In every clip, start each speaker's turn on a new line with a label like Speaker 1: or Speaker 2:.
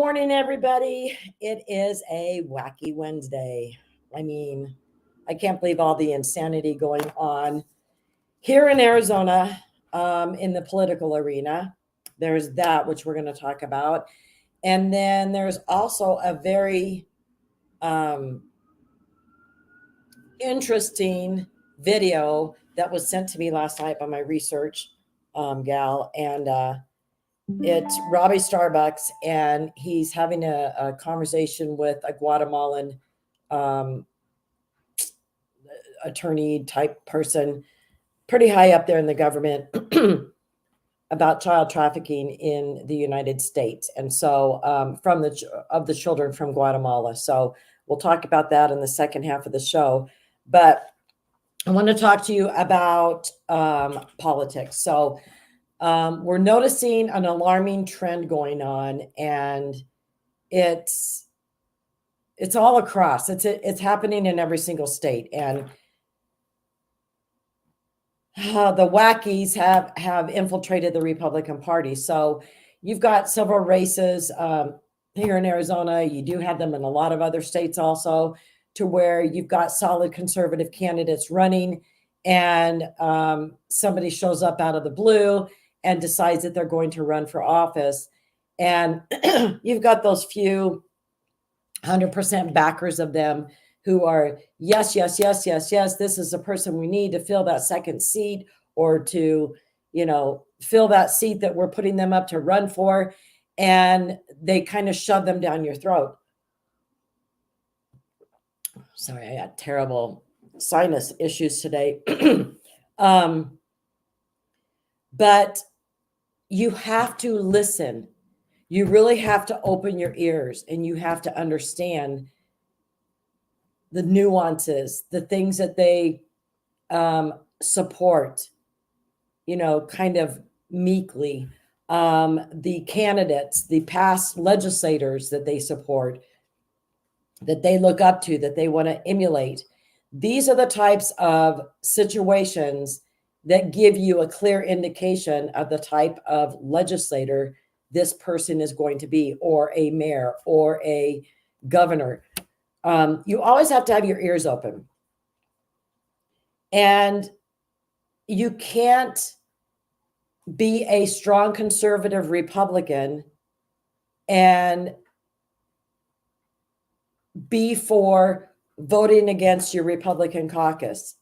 Speaker 1: morning, everybody. It is a wacky Wednesday. I mean, I can't believe all the insanity going on here in Arizona in the political arena. There's that, which we're going to talk about. And then there's also a very um, interesting video that was sent to me last night by my research gal. And it's Robbie Starbucks, and he's having a conversation with a Guatemalan um, attorney type person, pretty high up there in the government, about child trafficking in the United States, and so from the children from Guatemala. So we'll talk about that in the second half of the show, but I want to talk to you about politics. So we're noticing an alarming trend going on, and it's all across. It's happening in every single state, and the Wackies have infiltrated the Republican Party. So you've got several races here in Arizona. You do have them in a lot of other states also, to where you've got solid conservative candidates running, and somebody shows up out of the blue and decides that they're going to run for office. And you've got those few 100% backers of them who are, yes, yes, yes, yes, yes, this is the person we need to fill that second seat, or to, fill that seat that we're putting them up to run for. And they kind of shove them down your throat. Sorry, I got terrible sinus issues today. But you have to listen. You really have to open your ears, and you have to understand the nuances, the things that they support, kind of meekly, the candidates, the past legislators that they support, that they look up to, that they want to emulate. These are the types of situations that give you a clear indication of the type of legislator this person is going to be, or a mayor, or a governor. You always have to have your ears open. And you can't be a strong conservative Republican and be for voting against your Republican caucus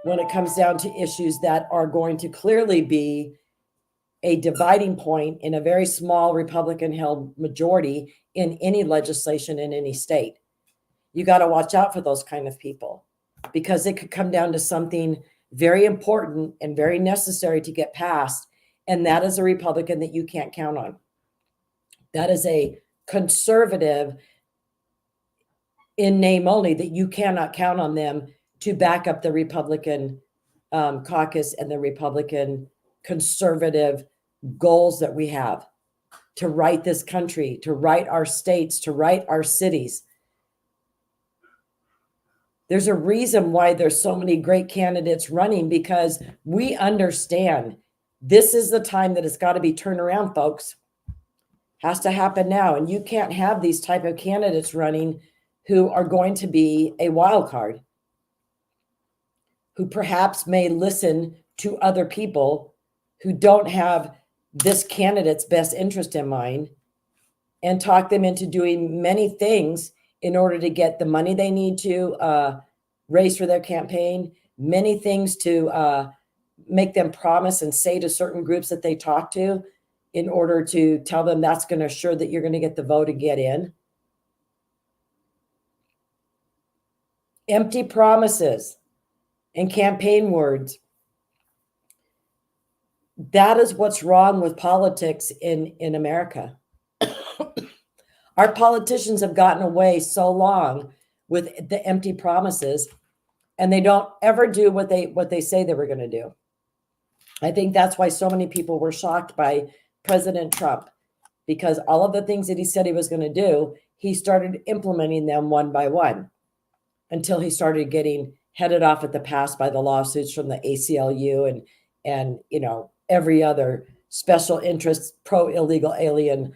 Speaker 1: when it comes down to issues that are going to clearly be a dividing point in a very small Republican-held majority in any legislation in any state. You got to watch out for those kind of people, because it could come down to something very important and very necessary to get passed, and that is a Republican that you can't count on. That is a conservative in name only, that you cannot count on them to back up the Republican caucus and the Republican conservative goals that we have to right this country, to right our states, to right our cities. There's a reason why there's so many great candidates running, because we understand this is the time that it's got to be turned around, folks. Has to happen now. And you can't have these type of candidates running who are going to be a wild card, who perhaps may listen to other people who don't have this candidate's best interest in mind, and talk them into doing many things in order to get the money they need to raise for their campaign, many things to make them promise and say to certain groups that they talk to, in order to tell them that's going to assure that you're going to get the vote and get in. Empty promises and campaign words. That is what's wrong with politics in America. Our politicians have gotten away so long with the empty promises, and they don't ever do what they say they were going to do. I think that's why so many people were shocked by President Trump, because all of the things that he said he was going to do, he started implementing them one by one, until he started getting headed off at the pass by the lawsuits from the ACLU and every other special interest pro illegal alien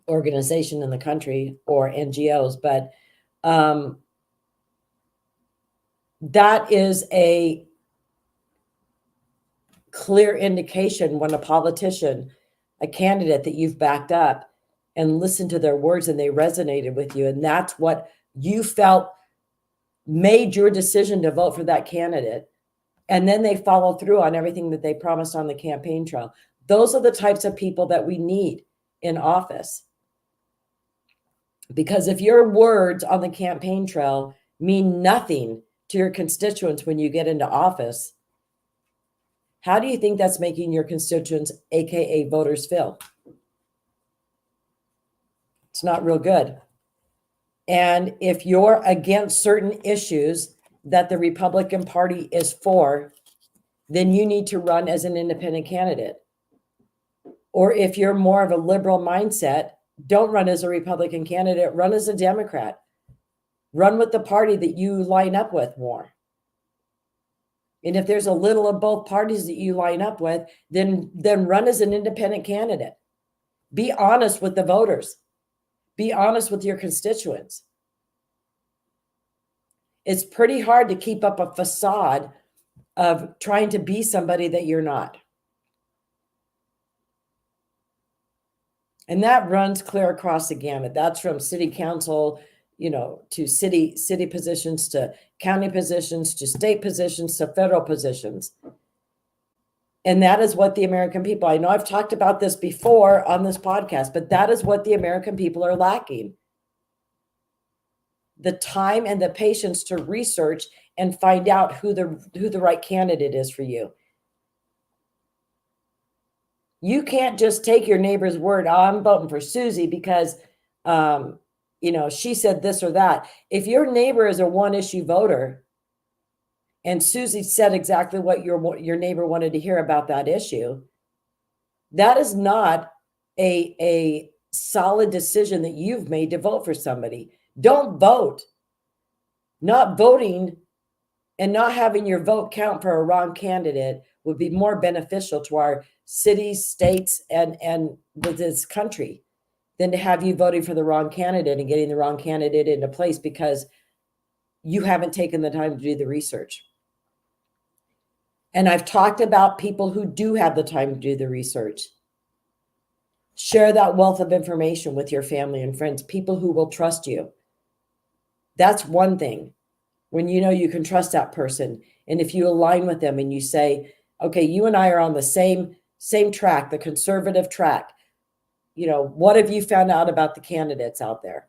Speaker 1: organization in the country or NGOs, but that is a clear indication when a politician, a candidate that you've backed up and listened to their words and they resonated with you, and that's what you felt made your decision to vote for that candidate, and then they follow through on everything that they promised on the campaign trail. Those are the types of people that we need in office. Because if your words on the campaign trail mean nothing to your constituents when you get into office, how do you think that's making your constituents, aka voters, feel? It's not real good. And if you're against certain issues that the Republican Party is for, then you need to run as an independent candidate. Or if you're more of a liberal mindset, don't run as a Republican candidate, run as a Democrat. Run with the party that you line up with more. And if there's a little of both parties that you line up with, then run as an independent candidate. Be honest with the voters. Be honest with your constituents. It's pretty hard to keep up a facade of trying to be somebody that you're not. And that runs clear across the gamut. That's from city council, to city positions, to county positions, to state positions, to federal positions. And that is what the American people, I know I've talked about this before on this podcast, but that is what the American people are lacking. The time and the patience to research and find out who the right candidate is for you. You can't just take your neighbor's word. Oh, I'm voting for Susie because, she said this or that. If your neighbor is a one-issue voter and Susie said exactly what your neighbor wanted to hear about that issue, that is not a solid decision that you've made to vote for somebody. Don't vote. Not voting and not having your vote count for a wrong candidate would be more beneficial to our cities, states, and this country than to have you voting for the wrong candidate and getting the wrong candidate into place because you haven't taken the time to do the research. And I've talked about people who do have the time to do the research. Share that wealth of information with your family and friends, people who will trust you. That's one thing. When you know you can trust that person. And if you align with them and you say, okay, you and I are on the same track, the conservative track. What have you found out about the candidates out there?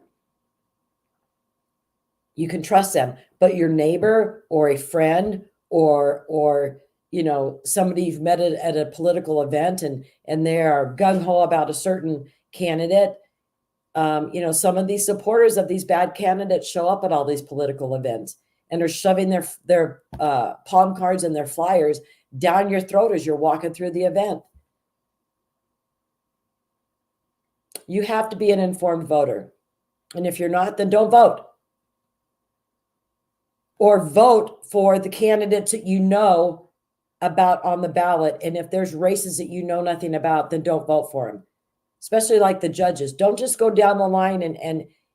Speaker 1: You can trust them. But your neighbor or a friend or somebody you've met at a political event and they are gung-ho about a certain candidate. Some of these supporters of these bad candidates show up at all these political events and are shoving their palm cards and their flyers down your throat as you're walking through the event. You have to be an informed voter. And if you're not, then don't vote. Or vote for the candidates that you know about on the ballot. And if there's races that you know nothing about, then don't vote for them. Especially like the judges. Don't just go down the line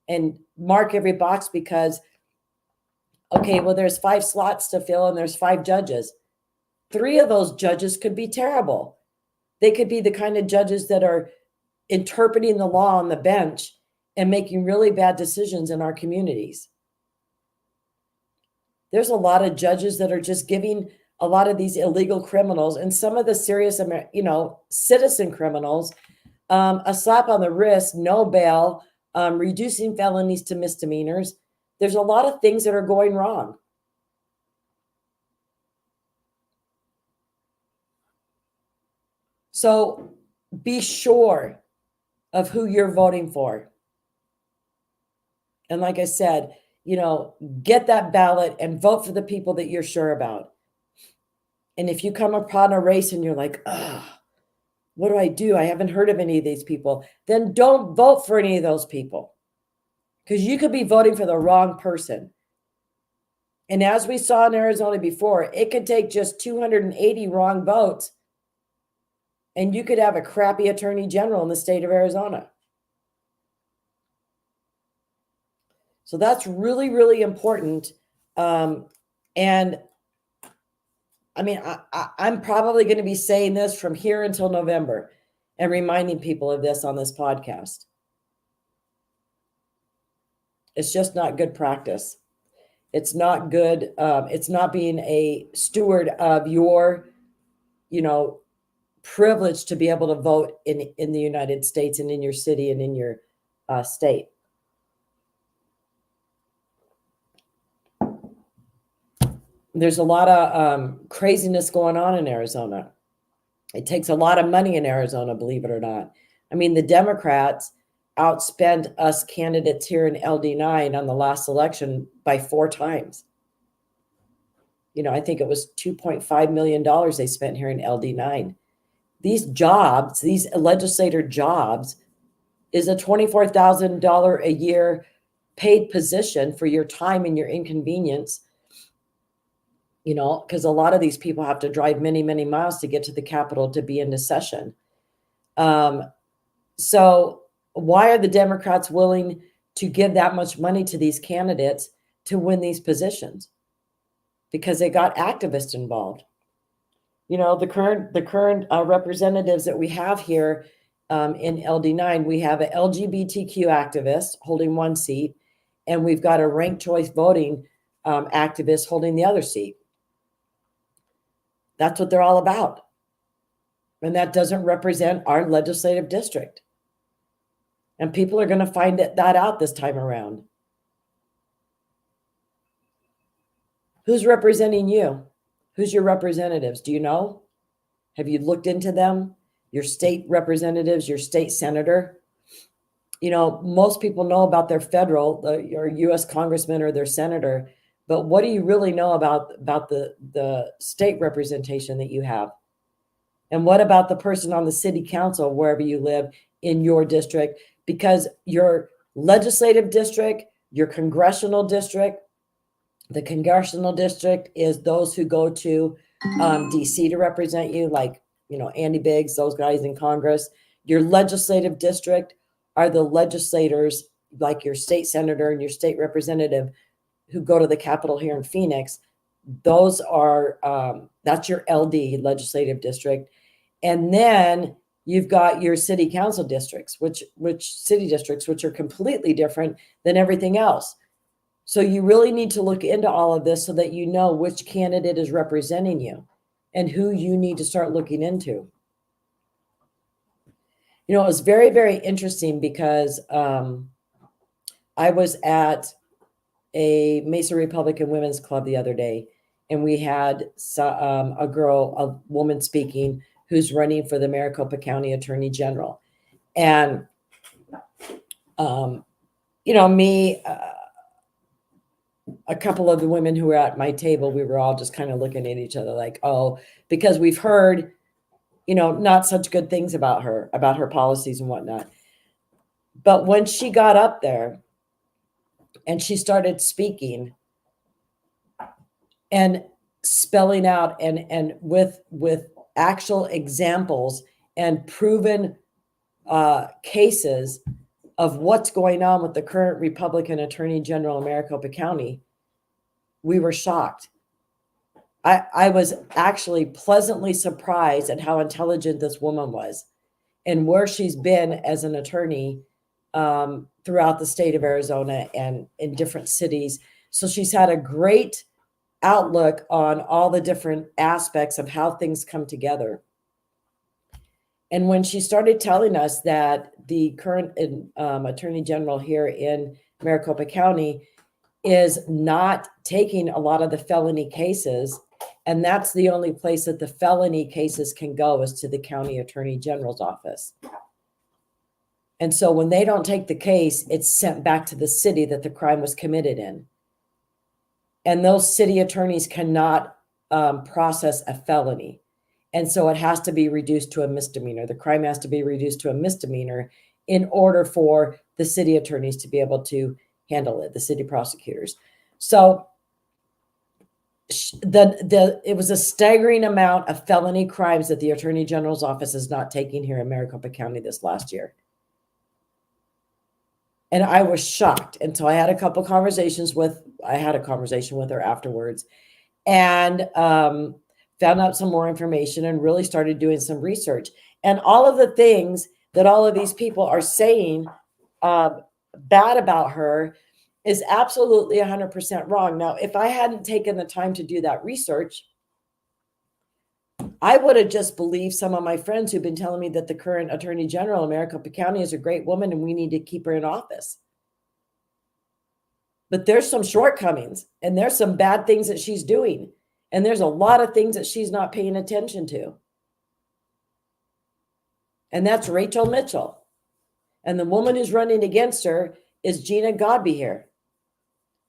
Speaker 1: and mark every box because, okay, well, there's 5 slots to fill and there's 5 judges. 3 of those judges could be terrible. They could be the kind of judges that are interpreting the law on the bench and making really bad decisions in our communities. There's a lot of judges that are just giving a lot of these illegal criminals and some of the serious, citizen criminals a slap on the wrist, no bail, reducing felonies to misdemeanors. There's a lot of things that are going wrong. So be sure of who you're voting for. And like I said, get that ballot and vote for the people that you're sure about. And if you come upon a race and you're like, what do I do? I haven't heard of any of these people. Then don't vote for any of those people because you could be voting for the wrong person. And as we saw in Arizona before, it could take just 280 wrong votes and you could have a crappy attorney general in the state of Arizona. So that's really, really important. And I mean, I'm probably going to be saying this from here until November and reminding people of this on this podcast. It's just not good practice. It's not good. It's not being a steward of your, privilege to be able to vote in the United States and in your city and in your state. There's a lot of craziness going on in Arizona. It takes a lot of money in Arizona, believe it or not. I mean, the Democrats outspent us candidates here in LD9 on the last election by 4 times. I think it was $2.5 million they spent here in LD9. These jobs, these legislator jobs, is a $24,000 a year paid position for your time and your inconvenience. Because a lot of these people have to drive many, many miles to get to the Capitol to be in the session. So why are the Democrats willing to give that much money to these candidates to win these positions? Because they got activists involved. The current representatives that we have here in LD9, we have an LGBTQ activist holding one seat, and we've got a ranked choice voting activist holding the other seat. That's what they're all about. And that doesn't represent our legislative district. And people are going to find that out this time around. Who's representing you? Who's your representatives? Do you know? Have you looked into them? Your state representatives, your state senator? Most people know about their federal, your U.S. congressman or their senator. But what do you really know about the state representation that you have? And what about the person on the city council, wherever you live in your district? Because your legislative district, your congressional district, the congressional district is those who go to D.C. to represent you, like, Andy Biggs, those guys in Congress. Your legislative district are the legislators, like your state senator and your state representative, who go to the Capitol here in Phoenix. Those are, that's your LD, legislative district. And then you've got your city council districts, which are completely different than everything else. So you really need to look into all of this so that you know which candidate is representing you and who you need to start looking into. It was very, very interesting because I was at a Mesa Republican Women's Club the other day, and we had a woman speaking who's running for the Maricopa County Attorney General. And, me, a couple of the women who were at my table, we were all just kind of looking at each other like, oh, because we've heard, not such good things about her policies and whatnot. But when she got up there and she started speaking and spelling out and with actual examples and proven cases of what's going on with the current Republican Attorney General in Maricopa County, we were shocked. I was actually pleasantly surprised at how intelligent this woman was and where she's been as an attorney throughout the state of Arizona and in different cities. So she's had a great outlook on all the different aspects of how things come together. And when she started telling us that the current attorney general here in Maricopa County is not taking a lot of the felony cases, and that's the only place that the felony cases can go is to the county attorney general's office. And so when they don't take the case, it's sent back to the city that the crime was committed in. And those city attorneys cannot process a felony. And so it has to be reduced to a misdemeanor. The crime has to be reduced to a misdemeanor in order for the city attorneys to be able to handle it, the city prosecutors. So it was a staggering amount of felony crimes that the attorney general's office is not taking here in Maricopa County this last year. And I was shocked. And so I had a conversation with her afterwards, and found out some more information and really started doing some research. And all of the things that all of these people are saying bad about her is absolutely 100% wrong. Now, if I hadn't taken the time to do that research, I would have just believed some of my friends who've been telling me that the current Attorney General of Maricopa County is a great woman and we need to keep her in office. But there's some shortcomings and there's some bad things that she's doing. And there's a lot of things that she's not paying attention to. And that's Rachel Mitchell. And the woman who's running against her is Gina Godby here.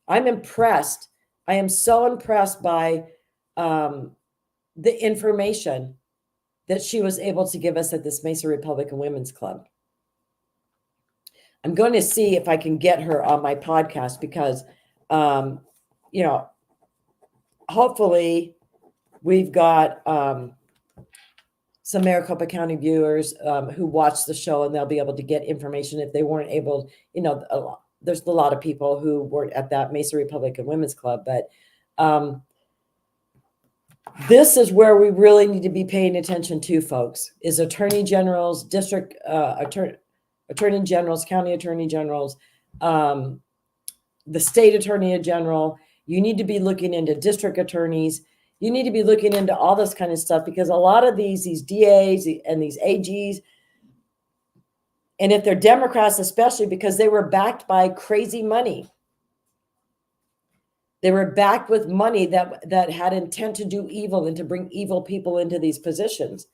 Speaker 1: I'm impressed. I am so impressed by the information that she was able to give us at this Mesa Republican Women's Club. I'm going to see if I can get her on my podcast because, hopefully we've got some Maricopa County viewers who watch the show, and they'll be able to get information if they weren't able, there's a lot of people who weren't at that Mesa Republican Women's Club, but this is where we really need to be paying attention to, folks, is attorney generals, district attorney generals, county attorney generals, the state attorney general. You need to be looking into district attorneys. You need to be looking into all this kind of stuff, because a lot of these DAs and these AGs, and if they're Democrats, especially because they were backed by crazy money. They were backed with money that had intent to do evil and to bring evil people into these positions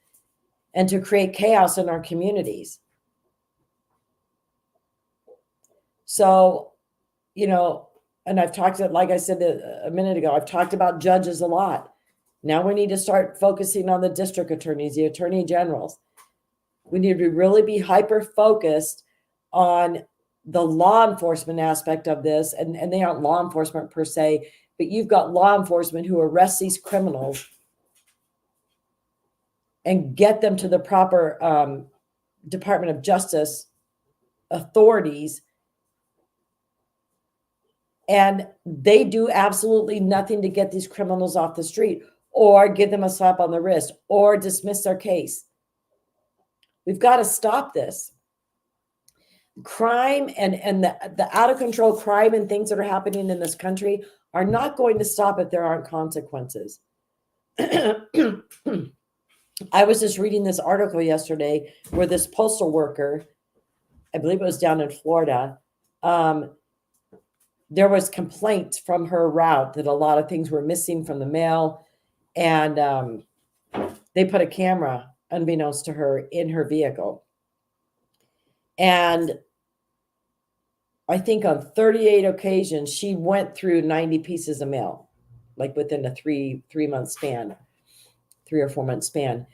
Speaker 1: and to create chaos in our communities. So, and I've talked, like I said a minute ago, I've talked about judges a lot. Now we need to start focusing on the district attorneys, the attorney generals. We need to really be hyper-focused on the law enforcement aspect of this. And they aren't law enforcement per se, but you've got law enforcement who arrest these criminals and get them to the proper Department of Justice authorities. And they do absolutely nothing to get these criminals off the street or give them a slap on the wrist or dismiss their case. We've got to stop this. Crime and the out of control crime and things that are happening in this country are not going to stop if there aren't consequences. I was just reading this article yesterday where this postal worker, I believe it was down in Florida, there was complaints from her route that a lot of things were missing from the mail, and they put a camera, unbeknownst to her, in her vehicle. And I think on 38 occasions, she went through 90 pieces of mail, like within a 3 month span, 3 or 4 month span.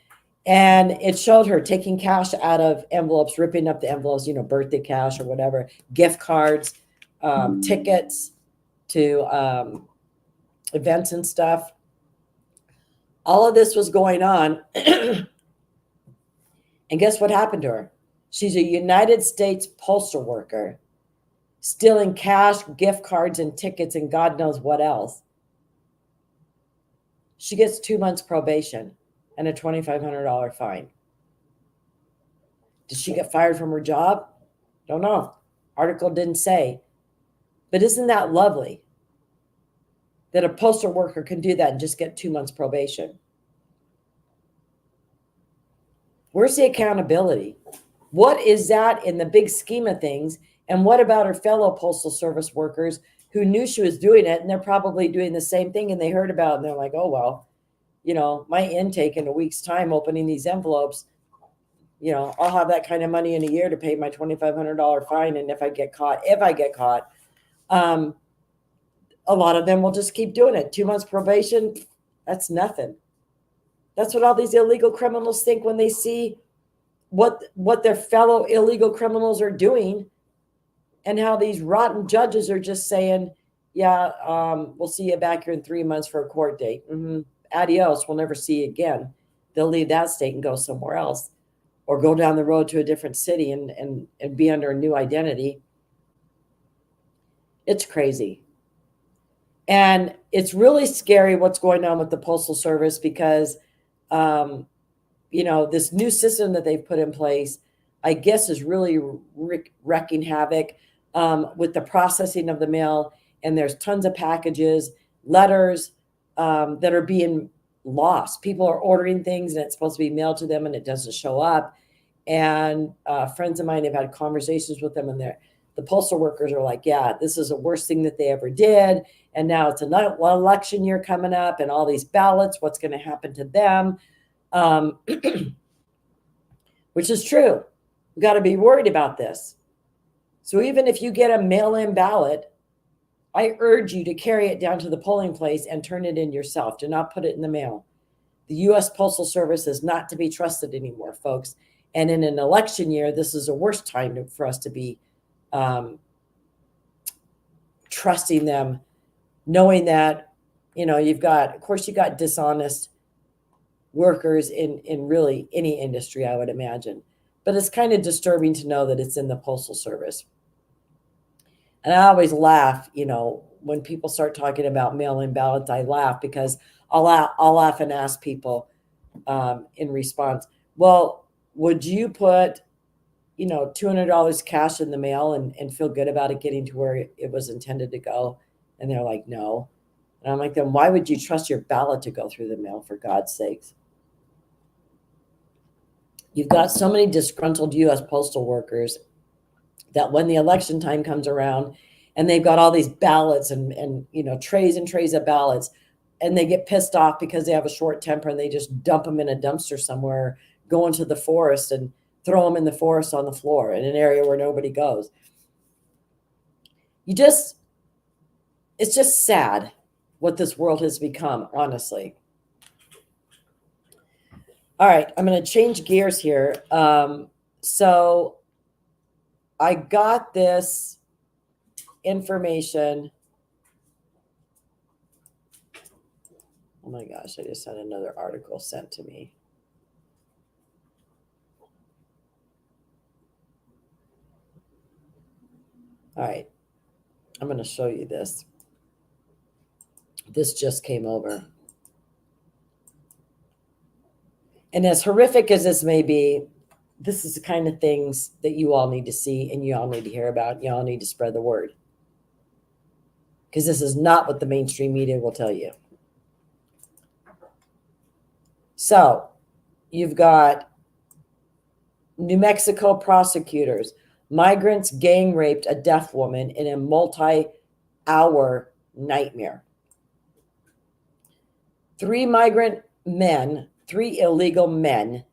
Speaker 1: And it showed her taking cash out of envelopes, ripping up the envelopes, birthday cash or whatever, gift cards, tickets to events and stuff. All of this was going on. And guess what happened to her? She's a United States postal worker, stealing cash, gift cards, and tickets, and God knows what else. She gets 2 months probation and a $2,500 fine. Did she get fired from her job? Don't know. Article didn't say. But isn't that lovely that a postal worker can do that and just get 2 months probation? Where's the accountability? What is that in the big scheme of things? And what about her fellow postal service workers who knew she was doing it, and they're probably doing the same thing, and they heard about it and they're like, oh, well, my intake in a week's time opening these envelopes, I'll have that kind of money in a year to pay my $2,500 fine. And if I get caught, a lot of them will just keep doing it. 2 months probation, that's nothing. That's what all these illegal criminals think when they see what their fellow illegal criminals are doing, and how these rotten judges are just saying, yeah, we'll see you back here in 3 months for a court date. Adios, we'll never see you again. They'll leave that state and go somewhere else, or go down the road to a different city and be under a new identity. It's crazy. And it's really scary what's going on with the Postal Service because, this new system that they've put in place, I guess, is really wrecking havoc with the processing of the mail. And there's tons of packages, letters that are being lost. People are ordering things and it's supposed to be mailed to them and it doesn't show up. And friends of mine have had conversations with them, and the postal workers are like, yeah, this is the worst thing that they ever did. And now it's another election year coming up and all these ballots, what's going to happen to them? Which is true. We've got to be worried about this. So even if you get a mail-in ballot, I urge you to carry it down to the polling place and turn it in yourself. Do not put it in the mail. The U.S. Postal Service is not to be trusted anymore, folks. And in an election year, this is the worst time for us to be trusting them, knowing that, you've got dishonest workers in really any industry, I would imagine. But it's kind of disturbing to know that it's in the Postal Service. And I always laugh, when people start talking about mail-in ballots, I laugh because I'll laugh and ask people in response, well, would you put, $200 cash in the mail and feel good about it getting to where it was intended to go? And they're like, no. And I'm like, then why would you trust your ballot to go through the mail, for God's sakes? You've got so many disgruntled U.S. postal workers that when the election time comes around and they've got all these ballots and trays and trays of ballots, and they get pissed off because they have a short temper and they just dump them in a dumpster somewhere, go into the forest and throw them in the forest on the floor in an area where nobody goes. It's just sad what this world has become, honestly. All right, I'm going to change gears here. So I got this information. Oh my gosh, I just had another article sent to me. All right, I'm going to show you this. This just came over. And as horrific as this may be, this is the kind of things that you all need to see and you all need to hear about. You all need to spread the word. Because this is not what the mainstream media will tell you. So, you've got New Mexico prosecutors. Migrants gang raped a deaf woman in a multi-hour nightmare. 3 illegal men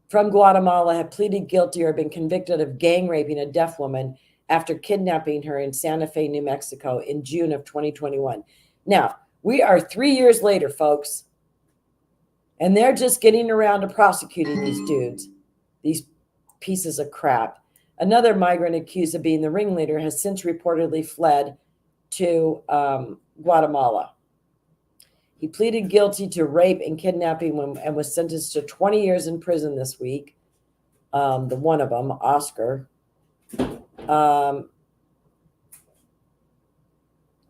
Speaker 1: from Guatemala have pleaded guilty or been convicted of gang raping a deaf woman after kidnapping her in Santa Fe, New Mexico in June of 2021. Now, we are 3 years later, folks, and they're just getting around to prosecuting these dudes, these pieces of crap. Another migrant accused of being the ringleader has since reportedly fled to Guatemala. He pleaded guilty to rape and kidnapping and was sentenced to 20 years in prison this week. The one of them, Oscar. Let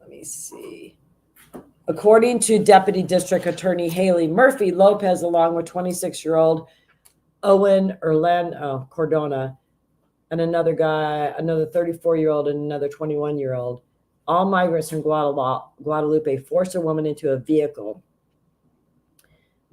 Speaker 1: me see. According to Deputy District Attorney Haley Murphy, Lopez, along with 26-year-old Owen Cordona, and another 34-year-old and another 21-year-old, all migrants from Guadalupe, forced a woman into a vehicle.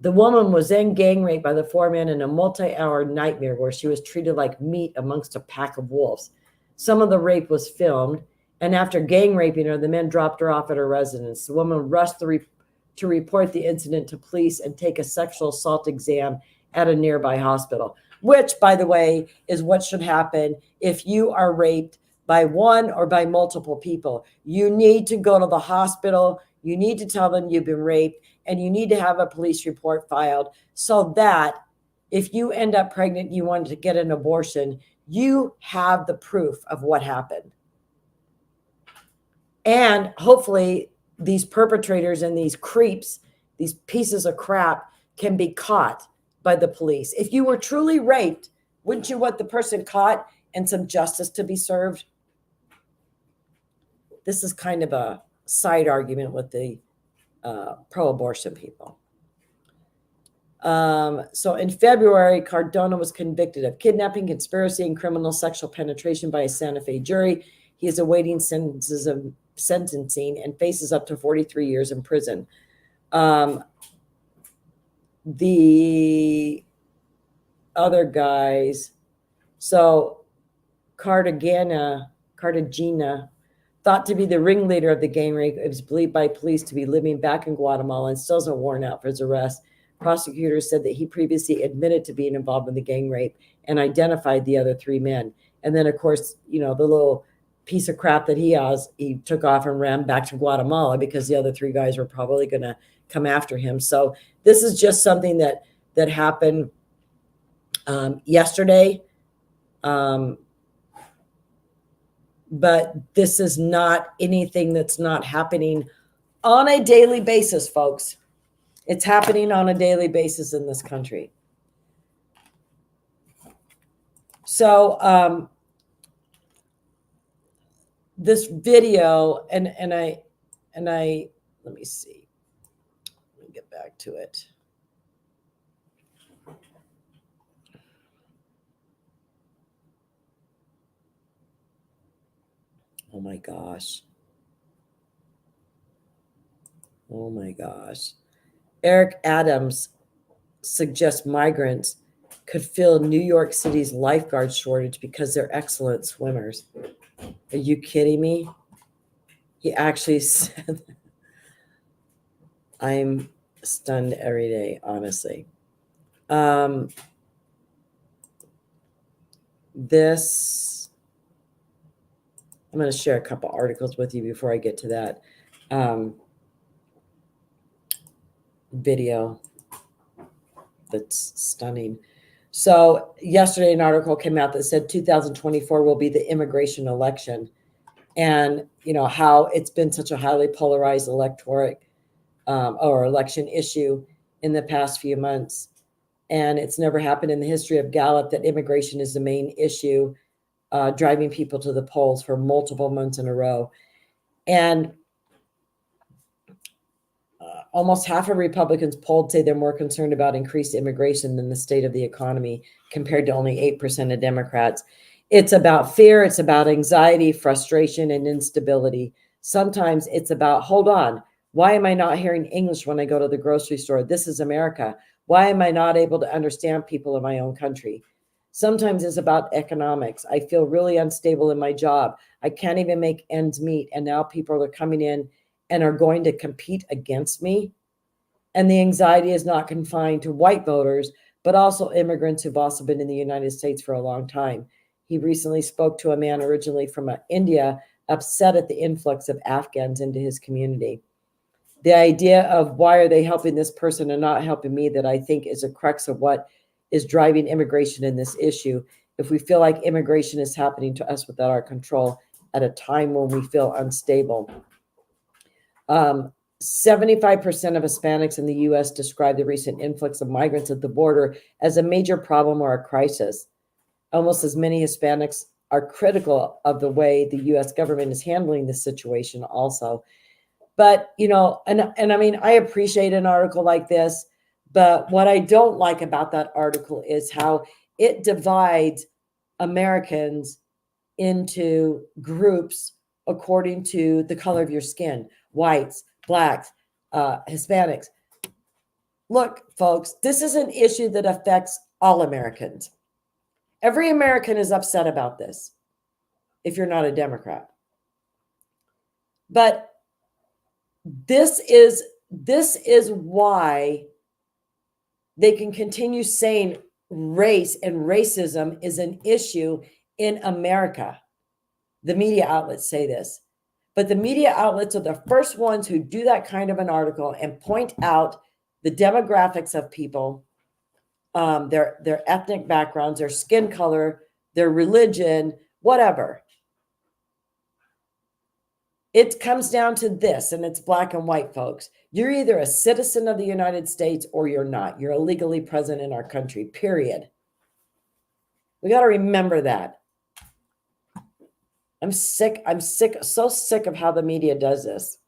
Speaker 1: The woman was then gang raped by the 4 men in a multi-hour nightmare where she was treated like meat amongst a pack of wolves. Some of the rape was filmed, and after gang raping her, the men dropped her off at her residence. The woman rushed to report the incident to police and take a sexual assault exam at a nearby hospital, which, by the way, is what should happen if you are raped by one or by multiple people. You need to go to the hospital. You need to tell them you've been raped, and you need to have a police report filed so that if you end up pregnant, you want to get an abortion, you have the proof of what happened. And hopefully these perpetrators and these creeps, these pieces of crap, can be caught by the police. If you were truly raped, wouldn't you want the person caught and some justice to be served? this is kind of a side argument with the pro-abortion people. So in February, Cardona was convicted of kidnapping, conspiracy, and criminal sexual penetration by a Santa Fe jury. He is awaiting sentencing and faces up to 43 years in prison. The other guys, so Cartagena, thought to be the ringleader of the gang rape, is believed by police to be living back in Guatemala and still has a warrant out for his arrest. Prosecutors said that he previously admitted to being involved in the gang rape and identified the other 3 men. And then, of course, the little piece of crap that he took off and ran back to Guatemala because the other 3 guys were probably going to come after him. So this is just something that happened yesterday. But this is not anything that's not happening on a daily basis, folks. It's happening on a daily basis in this country. So this video, and I let me see. Let me get back to it. Oh my gosh. Oh my gosh. Eric Adams suggests migrants could fill New York City's lifeguard shortage because they're excellent swimmers. Are you kidding me? He actually said, I'm stunned every day, honestly. This, I'm going to share a couple articles with you before I get to that video. That's stunning. So yesterday, an article came out that said 2024 will be the immigration election, and how it's been such a highly polarized election issue in the past few months, and it's never happened in the history of Gallup that immigration is the main issue driving people to the polls for multiple months in a row. And almost half of Republicans polled say they're more concerned about increased immigration than the state of the economy, compared to only 8% of Democrats. It's about fear. It's about anxiety, frustration, and instability. Sometimes it's about, hold on, why am I not hearing English when I go to the grocery store? This is America. Why am I not able to understand people in my own country? Sometimes it's about economics. I feel really unstable in my job. I can't even make ends meet. And now people are coming in and are going to compete against me. And the anxiety is not confined to white voters, but also immigrants who've also been in the United States for a long time. He recently spoke to a man originally from India, upset at the influx of Afghans into his community. The idea of why are they helping this person and not helping me, that I think is a crux of what is driving immigration in this issue. If we feel like immigration is happening to us without our control at a time when we feel unstable. 75% of Hispanics in the U.S. describe the recent influx of migrants at the border as a major problem or a crisis. Almost as many Hispanics are critical of the way the U.S. government is handling this situation also. But, and I mean, I appreciate an article like this, but what I don't like about that article is how it divides Americans into groups according to the color of your skin. Whites, blacks, Hispanics. Look, folks, this is an issue that affects all Americans. Every American is upset about this, if you're not a Democrat. But this is why they can continue saying race and racism is an issue in America. The media outlets say this. But the media outlets are the first ones who do that kind of an article and point out the demographics of people, their ethnic backgrounds, their skin color, their religion, whatever. It comes down to this, and it's black and white, folks. You're either a citizen of the United States or you're not. You're illegally present in our country, period. We got to remember that. I'm sick. I'm sick, so sick of how the media does this.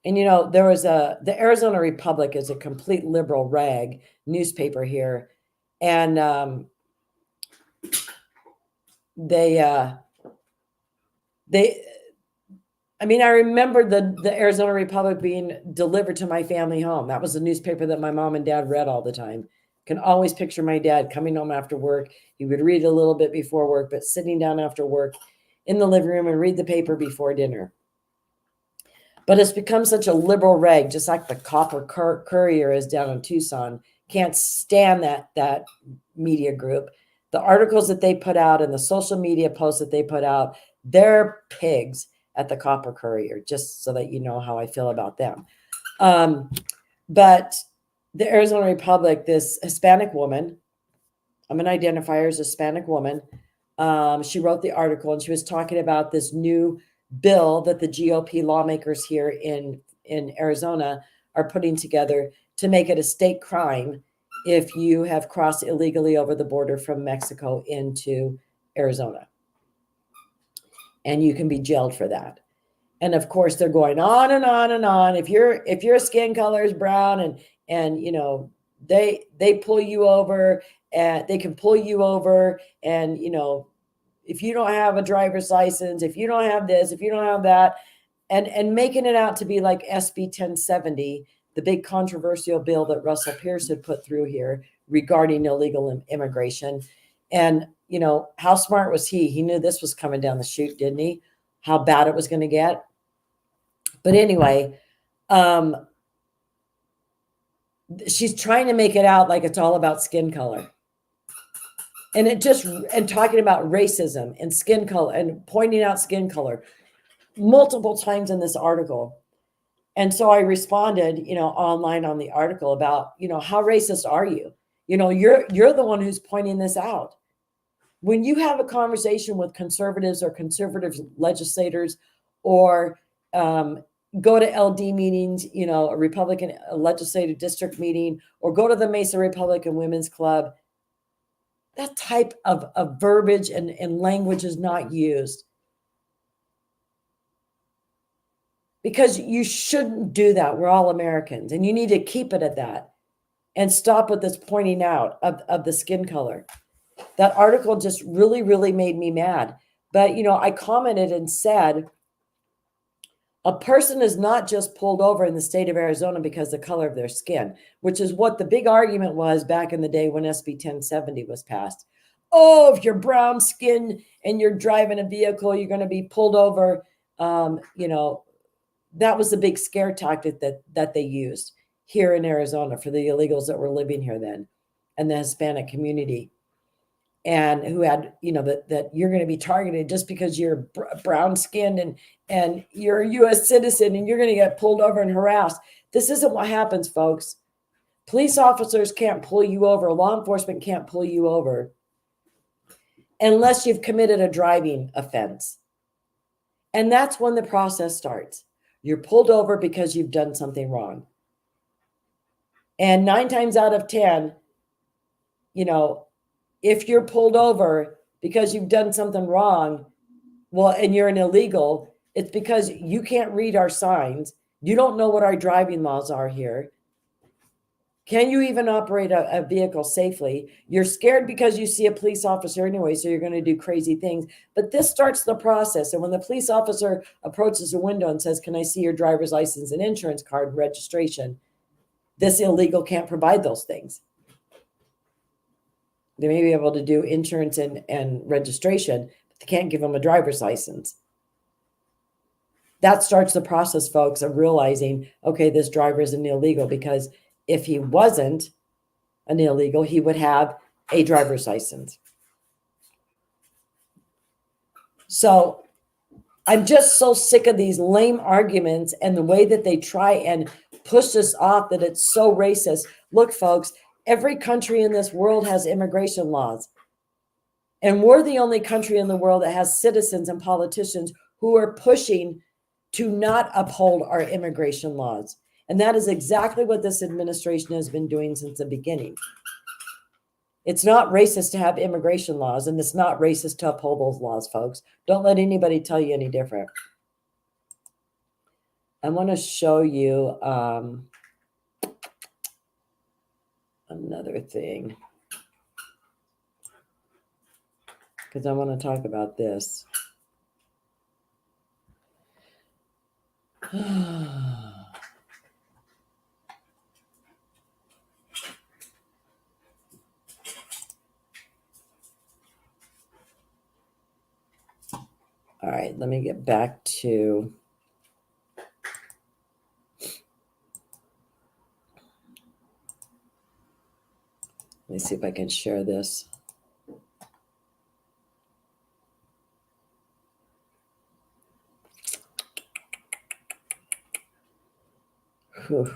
Speaker 1: And there was the Arizona Republic is a complete liberal rag newspaper here, and they I mean, I remember the Arizona Republic being delivered to my family home. That was the newspaper that my mom and dad read all the time. Can always picture my dad coming home after work. He would read a little bit before work, but sitting down after work in the living room and read the paper before dinner. But it's become such a liberal rag, just like the Copper Courier is down in Tucson. Can't stand that media group. The articles that they put out and the social media posts that they put out, they're pigs at the Copper Courier, just so that you know how I feel about them. But the Arizona Republic, this Hispanic woman, I'm going to identify her as a Hispanic woman. She wrote the article, and she was talking about this new bill that the GOP lawmakers here in Arizona are putting together to make it a state crime if you have crossed illegally over the border from Mexico into Arizona. And you can be jailed for that. And of course, they're going on and on and on. If your skin color is brown and they pull you over, and they can pull you over, and if you don't have a driver's license, if you don't have this, if you don't have that, and making it out to be like SB 1070, the big controversial bill that Russell Pierce had put through here regarding illegal immigration. And how smart was he? He knew this was coming down the chute, didn't he? How bad it was going to get. But anyway, she's trying to make it out like it's all about skin color. And talking about racism and skin color and pointing out skin color multiple times in this article. And so I responded, online on the article about, how racist are you? You're the one who's pointing this out. When you have a conversation with conservatives or conservative legislators, or go to LD meetings, a Republican legislative district meeting, or go to the Mesa Republican Women's Club, that type of verbiage and language is not used. Because you shouldn't do that. We're all Americans, and you need to keep it at that and stop with this pointing out of the skin color. That article just really, really made me mad. But, I commented and said, a person is not just pulled over in the state of Arizona because of the color of their skin, which is what the big argument was back in the day when SB 1070 was passed. Oh, if you're brown skin and you're driving a vehicle, you're going to be pulled over. That was the big scare tactic that they used here in Arizona for the illegals that were living here then, and the Hispanic community, and who had, that you're going to be targeted just because you're brown skinned and you're a U.S. citizen, and you're going to get pulled over and harassed. This isn't what happens, folks. Police officers can't pull you over. Law enforcement can't pull you over unless you've committed a driving offense. And that's when the process starts. You're pulled over because you've done something wrong. And 9 times out of 10, if you're pulled over because you've done something wrong, and you're an illegal, it's because you can't read our signs. You don't know what our driving laws are here. Can you even operate a vehicle safely? You're scared because you see a police officer anyway, so you're going to do crazy things. But this starts the process. And when the police officer approaches a window and says, "Can I see your driver's license and insurance card and registration?" this illegal can't provide those things. They may be able to do insurance and registration, but they can't give them a driver's license. That starts the process, folks, of realizing, okay, this driver is an illegal, because if he wasn't an illegal, he would have a driver's license. So I'm just so sick of these lame arguments and the way that they try and push this off, that it's so racist. Look, folks, every country in this world has immigration laws. And we're the only country in the world that has citizens and politicians who are pushing to not uphold our immigration laws. And that is exactly what this administration has been doing since the beginning. It's not racist to have immigration laws, and it's not racist to uphold those laws, folks. Don't let anybody tell you any different. I want to show you another thing, because I want to talk about this. All right, let me get back to let me see if I can share this. Whew.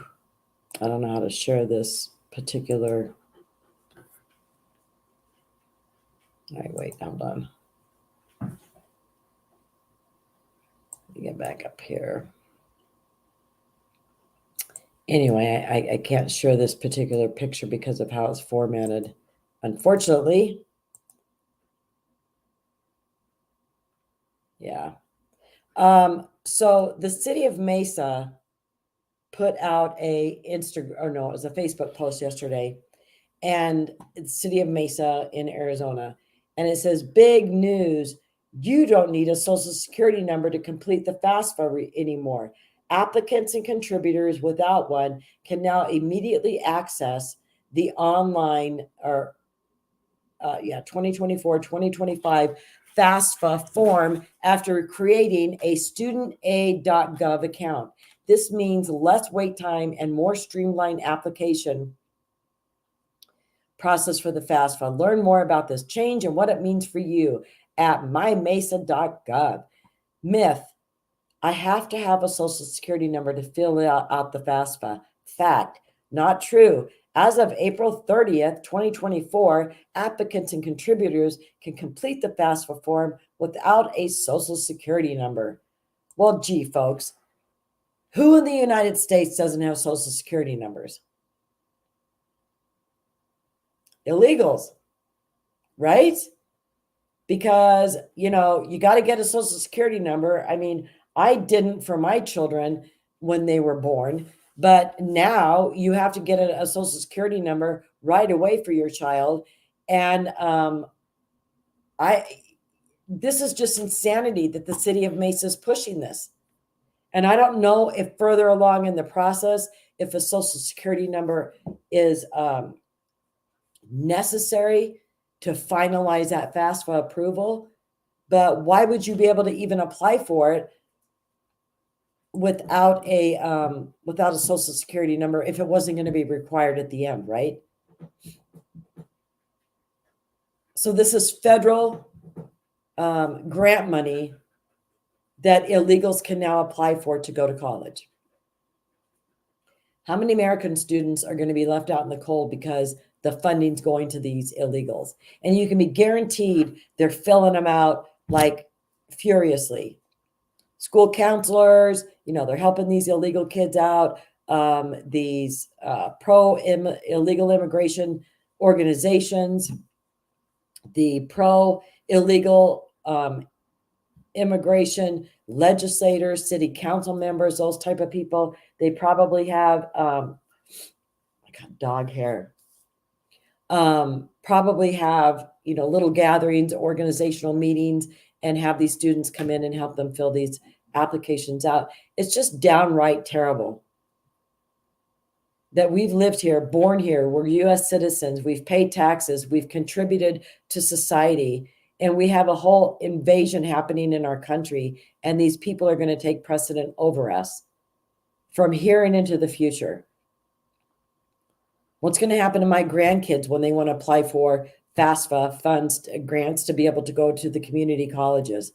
Speaker 1: I don't know how to share this particular. All right, wait, hold on. Let me get back up here. Anyway, I can't share this particular picture because of how it's formatted, unfortunately. Yeah. So the city of Mesa put out a it was a Facebook post yesterday, and it's city of Mesa in Arizona, and it says, big news, you don't need a social security number to complete the FAFSA anymore. Applicants and contributors without one can now immediately access the online 2024-2025 FAFSA form after creating a studentaid.gov account. This means less wait time and more streamlined application process for the FAFSA. Learn more about this change and what it means for you at mymesa.gov. Myth: I have to have a social security number to fill out the FAFSA. Fact: not true. As of April 30th, 2024, applicants and contributors can complete the FAFSA form without a social security number. Well, gee, folks, who in the United States doesn't have social security numbers? Illegals, right? Because, you got to get a social security number. I mean, I didn't for my children when they were born, but now you have to get a social security number right away for your child. And this is just insanity that the city of Mesa is pushing this. And I don't know if further along in the process, if a social security number is necessary to finalize that FAFSA approval. But why would you be able to even apply for it without a social security number if it wasn't going to be required at the end, right? So this is federal grant money that illegals can now apply for to go to college. How many American students are going to be left out in the cold because the funding's going to these illegals? And you can be guaranteed they're filling them out like furiously. School counselors, they're helping these illegal kids out. These illegal immigration organizations, the pro-illegal immigration legislators, city council members, those type of people, they probably have I got dog hair. Probably have little gatherings, organizational meetings, and have these students come in and help them fill these applications out. It's just downright terrible that we've lived here, born here, we're U.S. citizens, we've paid taxes, we've contributed to society, and we have a whole invasion happening in our country, and these people are going to take precedent over us from here and into the future. What's going to happen to my grandkids when they want to apply for FAFSA funds, grants to be able to go to the community colleges?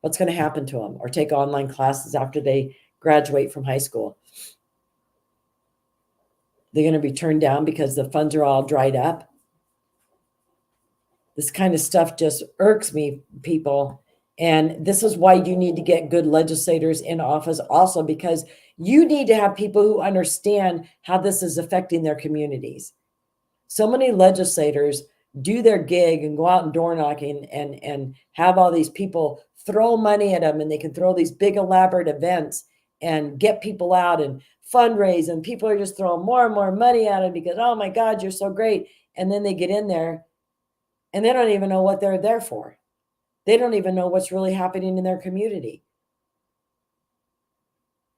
Speaker 1: What's going to happen to them, or take online classes after they graduate from high school? They're going to be turned down because the funds are all dried up. This kind of stuff just irks me, people. And this is why you need to get good legislators in office also, because you need to have people who understand how this is affecting their communities. So many legislators do their gig and go out and door knocking and have all these people throw money at them, and they can throw these big elaborate events and get people out and fundraise, and people are just throwing more and more money at it because, oh my God, you're so great. And then they get in there and they don't even know what they're there for. They don't even know what's really happening in their community.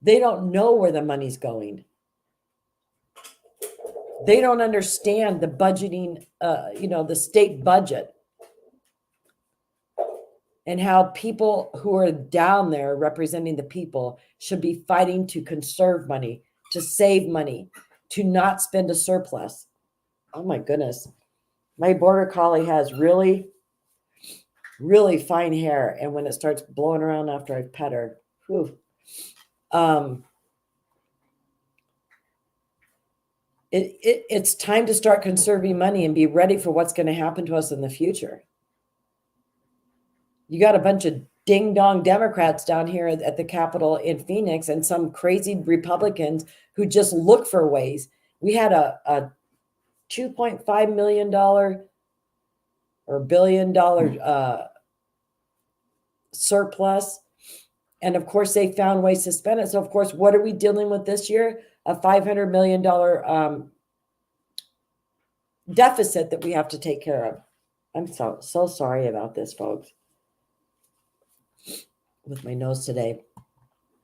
Speaker 1: They don't know where the money's going. They don't understand the budgeting, the state budget, and how people who are down there representing the people should be fighting to conserve money, to save money, to not spend a surplus. Oh my goodness. My border collie has really, really fine hair. And when it starts blowing around after I've pet her, whew, it's time to start conserving money and be ready for what's going to happen to us in the future. You got a bunch of ding-dong Democrats down here at the Capitol in Phoenix and some crazy Republicans who just look for ways. We had a $2.5 million or $1 billion surplus. And of course, they found ways to spend it. So, of course, what are we dealing with this year? A $500 million deficit that we have to take care of. I'm so sorry about this, folks, with my nose today.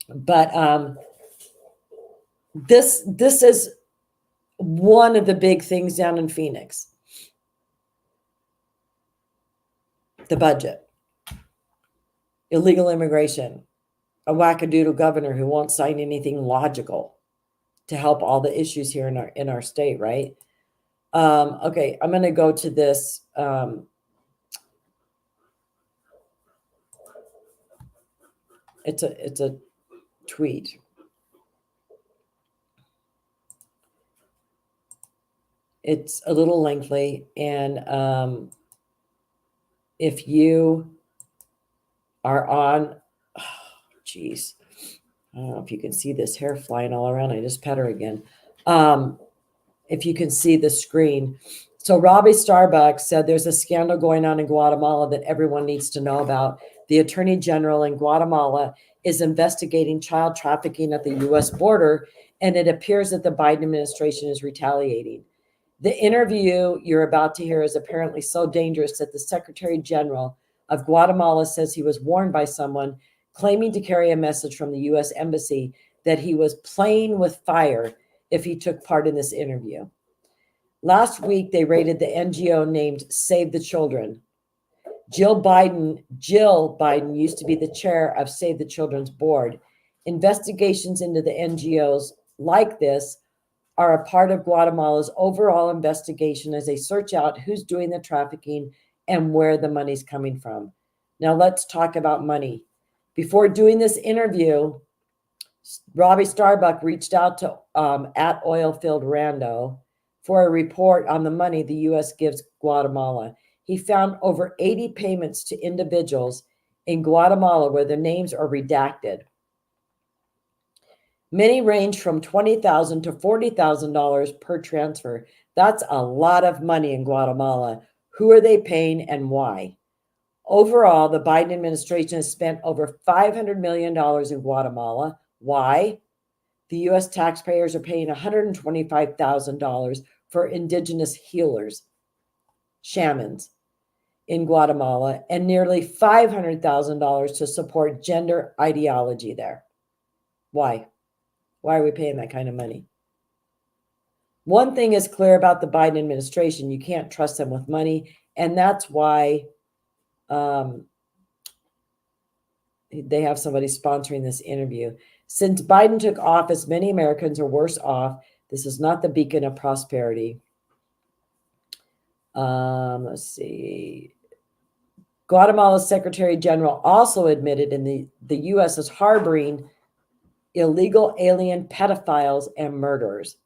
Speaker 1: But this is one of the big things down in Phoenix. The budget, illegal immigration, a wackadoodle governor who won't sign anything logical to help all the issues here in our state, right? Okay, I'm going to go to this. It's a tweet. It's a little lengthy, and if you are on, geez, I don't know if you can see this hair flying all around. I just pet her again. If you can see the screen. So Robbie Starbuck said there's a scandal going on in Guatemala that everyone needs to know about. The Attorney General in Guatemala is investigating child trafficking at the U.S. border, and it appears that the Biden administration is retaliating. The interview you're about to hear is apparently so dangerous that the Secretary General of Guatemala says he was warned by someone claiming to carry a message from the U.S. Embassy that he was playing with fire if he took part in this interview. Last week, they raided the NGO named Save the Children. Jill Biden used to be the chair of Save the Children's board. Investigations into the NGOs like this are a part of Guatemala's overall investigation as they search out who's doing the trafficking and where the money's coming from. Now let's talk about money. Before doing this interview, Robbie Starbuck reached out to at Oilfield Rando for a report on the money the U.S. gives Guatemala. He found over 80 payments to individuals in Guatemala where their names are redacted. Many range from $20,000 to $40,000 per transfer. That's a lot of money in Guatemala. Who are they paying and why? Overall, the Biden administration has spent over $500 million in Guatemala. Why? The U.S. taxpayers are paying $125,000 for indigenous healers, shamans, in Guatemala, and nearly $500,000 to support gender ideology there. Why? Why are we paying that kind of money? One thing is clear about the Biden administration: you can't trust them with money, and that's why they have somebody sponsoring this interview. Since Biden took office, many Americans are worse off. This is not the beacon of prosperity. Let's see. Guatemala's Secretary General also admitted in the U.S. is harboring illegal alien pedophiles and murderers.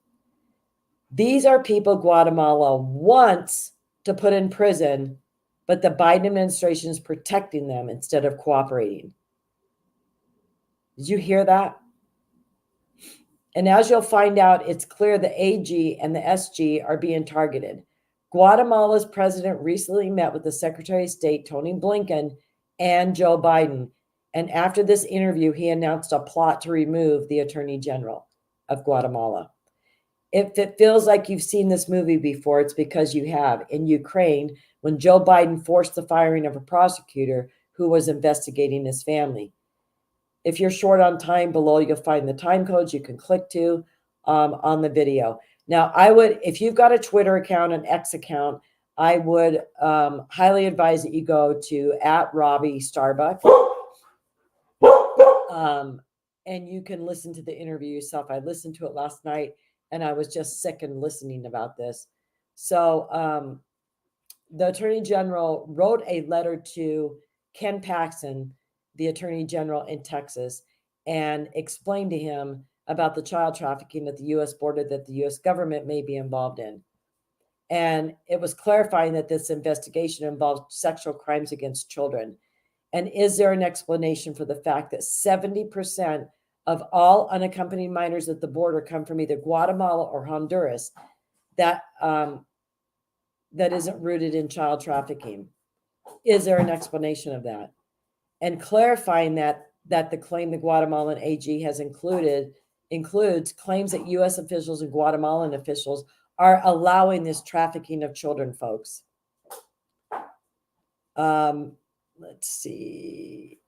Speaker 1: These are people Guatemala wants to put in prison, but the Biden administration is protecting them instead of cooperating. Did you hear that? And as you'll find out, it's clear the AG and the SG are being targeted. Guatemala's president recently met with the Secretary of State, Tony Blinken, and Joe Biden. And after this interview, he announced a plot to remove the Attorney General of Guatemala. If it feels like you've seen this movie before, it's because you have. In Ukraine, when Joe Biden forced the firing of a prosecutor who was investigating his family. If you're short on time, below you'll find the time codes you can click to on the video. Now, I would, if you've got a Twitter account, an X account, I would highly advise that you go to @Robbie Starbuck. And you can listen to the interview yourself. I listened to it last night, and I was just sick and listening about this. So the Attorney General wrote a letter to Ken Paxton, the Attorney General in Texas, and explained to him about the child trafficking at the U.S. border that the U.S. government may be involved in. And it was clarifying that this investigation involved sexual crimes against children. And is there an explanation for the fact that 70% of all unaccompanied minors at the border come from either Guatemala or Honduras that isn't rooted in child trafficking? Is there an explanation of that? And clarifying that the claim the Guatemalan AG has includes claims that U.S. officials and Guatemalan officials are allowing this trafficking of children, folks. Let's see.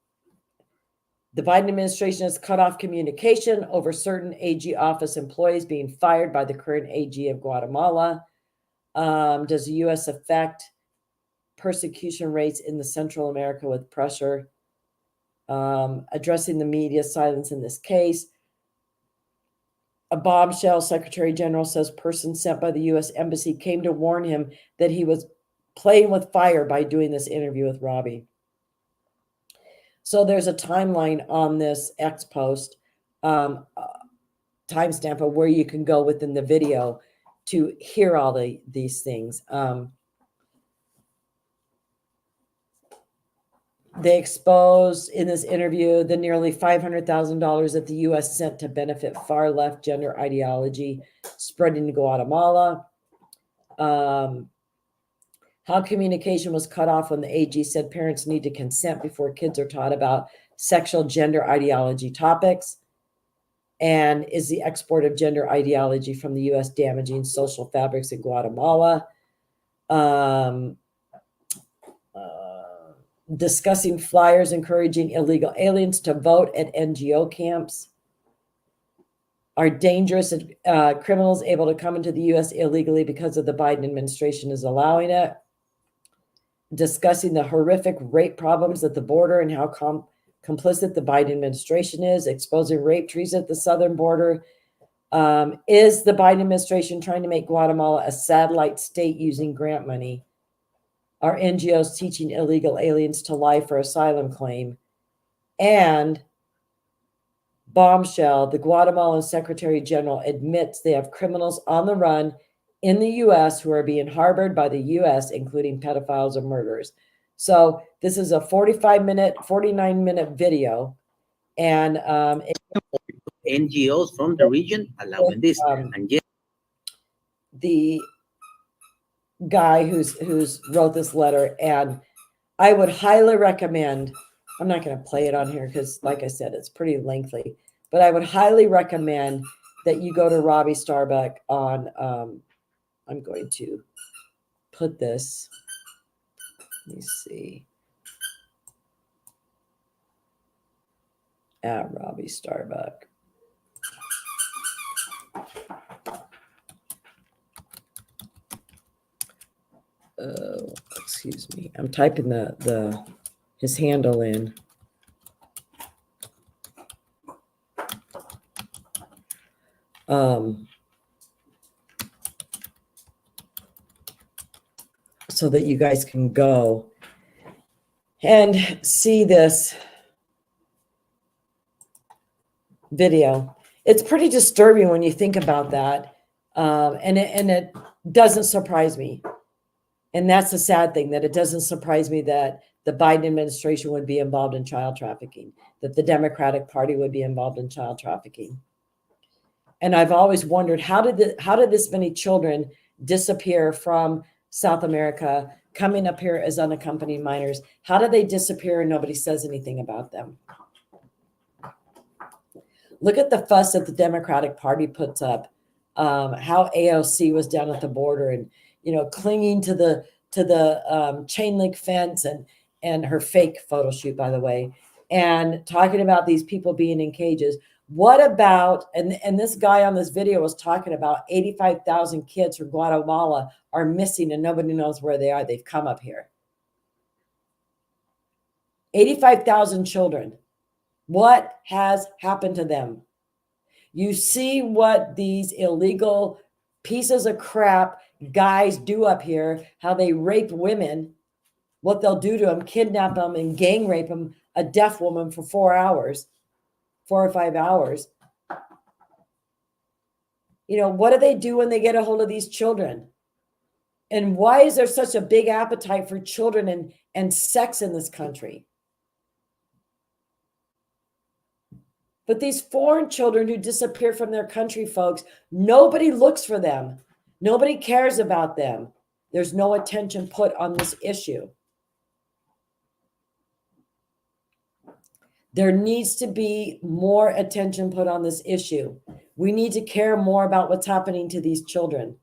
Speaker 1: The Biden administration has cut off communication over certain AG office employees being fired by the current AG of Guatemala. Does the U.S. affect persecution rates in the Central America with pressure? Addressing the media silence in this case. A bombshell, Secretary General says person sent by the U.S. Embassy came to warn him that he was playing with fire by doing this interview with Robbie. So there's a timeline on this X post, timestamp of where you can go within the video to hear all these things. They exposed in this interview the nearly $500,000 that the U.S. sent to benefit far-left gender ideology spreading to Guatemala. How communication was cut off when the AG said parents need to consent before kids are taught about sexual gender ideology topics. And is the export of gender ideology from the U.S. damaging social fabrics in Guatemala? Discussing flyers encouraging illegal aliens to vote at NGO camps. Are dangerous criminals able to come into the U.S. illegally because of the Biden administration is allowing it? Discussing the horrific rape problems at the border and how complicit the Biden administration is. Exposing rape trees at the southern border. Is the Biden administration trying to make Guatemala a satellite state using grant money? Are NGOs teaching illegal aliens to lie for asylum claim? And bombshell, the Guatemalan Secretary General admits they have criminals on the run in the U.S. who are being harbored by the U.S., including pedophiles and murderers. So this is a 49-minute video. And
Speaker 2: NGOs from the region allowing this. And yet
Speaker 1: the guy who's wrote this letter, and I would highly recommend, I'm not going to play it on here because like I said, it's pretty lengthy, but I would highly recommend that you go to Robbie Starbuck on, I'm going to put this, let me see, @Robbie Starbuck. Excuse me. I'm typing his handle in. So that you guys can go and see this video. It's pretty disturbing when you think about that. And it doesn't surprise me. And that's the sad thing, that it doesn't surprise me that the Biden administration would be involved in child trafficking, that the Democratic Party would be involved in child trafficking. And I've always wondered, how did this many children disappear from South America, coming up here as unaccompanied minors. How do they disappear and nobody says anything about them? Look at the fuss that the Democratic Party puts up. How AOC was down at the border and, clinging to the chain link fence and her fake photo shoot, by the way, and talking about these people being in cages. What about, and this guy on this video was talking about 85,000 kids from Guatemala are missing and nobody knows where they are. They've come up here. 85,000 children. What has happened to them? You see what these illegal pieces of crap guys do up here, how they rape women, what they'll do to them, kidnap them and gang rape them, a deaf woman for 4 hours, 4 or 5 hours. What do they do when they get a hold of these children? And why is there such a big appetite for children and sex in this country? But these foreign children who disappear from their country, folks, nobody looks for them. Nobody cares about them. There's no attention put on this issue. There needs to be more attention put on this issue. We need to care more about what's happening to these children.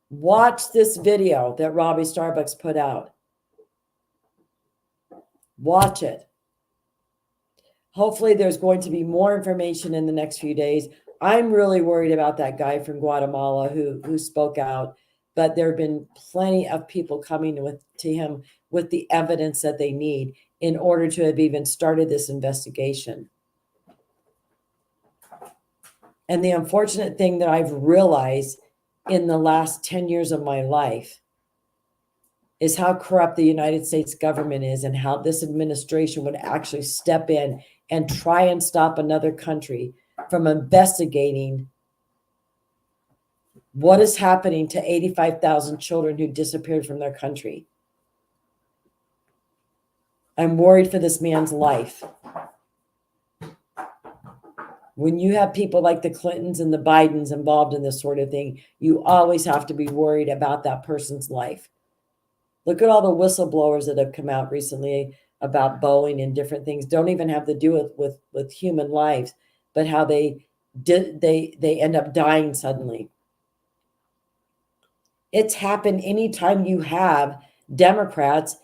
Speaker 1: Watch this video that Robbie Starbucks put out. Watch it. Hopefully there's going to be more information in the next few days. I'm really worried about that guy from Guatemala who spoke out, but there have been plenty of people coming to him with the evidence that they need in order to have even started this investigation. And the unfortunate thing that I've realized in the last 10 years of my life is how corrupt the United States government is and how this administration would actually step in and try and stop another country from investigating what is happening to 85,000 children who disappeared from their country. I'm worried for this man's life. When you have people like the Clintons and the Bidens involved in this sort of thing, you always have to be worried about that person's life. Look at all the whistleblowers that have come out recently about Boeing and different things. Don't even have to do with human lives, but how they end up dying suddenly. It's happened anytime you have Democrats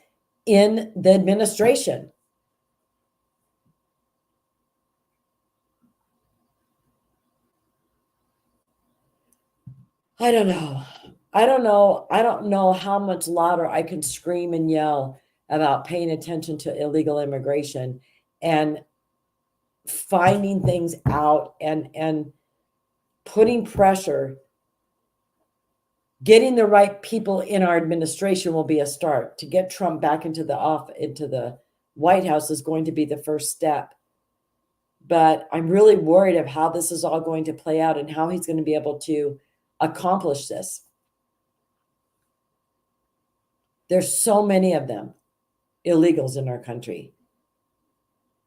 Speaker 1: in the administration. I don't know. I don't know how much louder I can scream and yell about paying attention to illegal immigration and finding things out and putting pressure. Getting the right people in our administration will be a start. To get Trump back into the White House is going to be the first step. But I'm really worried of how this is all going to play out and how he's going to be able to accomplish this. There's so many of them, illegals in our country.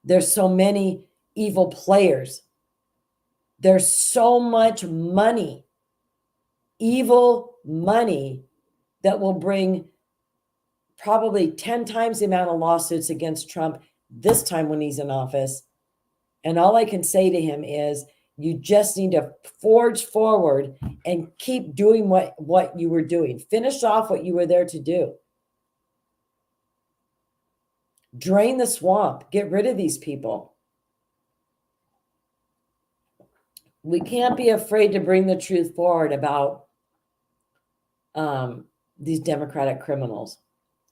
Speaker 1: There's so many evil players. There's so much money, evil money, that will bring probably 10 times the amount of lawsuits against Trump this time when he's in office. And all I can say to him is, you just need to forge forward and keep doing what you were doing. Finish off what you were there to do. Drain the swamp. Get rid of these people. We can't be afraid to bring the truth forward about these Democratic criminals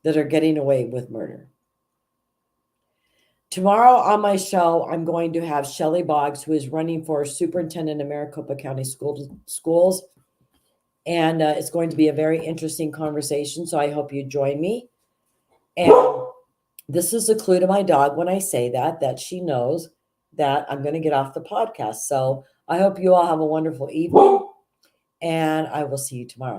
Speaker 1: that are getting away with murder. Tomorrow on my show, I'm going to have Shelley Boggs, who is running for superintendent of Maricopa County Schools. And it's going to be a very interesting conversation, so I hope you join me. And this is a clue to my dog when I say that she knows that I'm going to get off the podcast. So I hope you all have a wonderful evening, and I will see you tomorrow.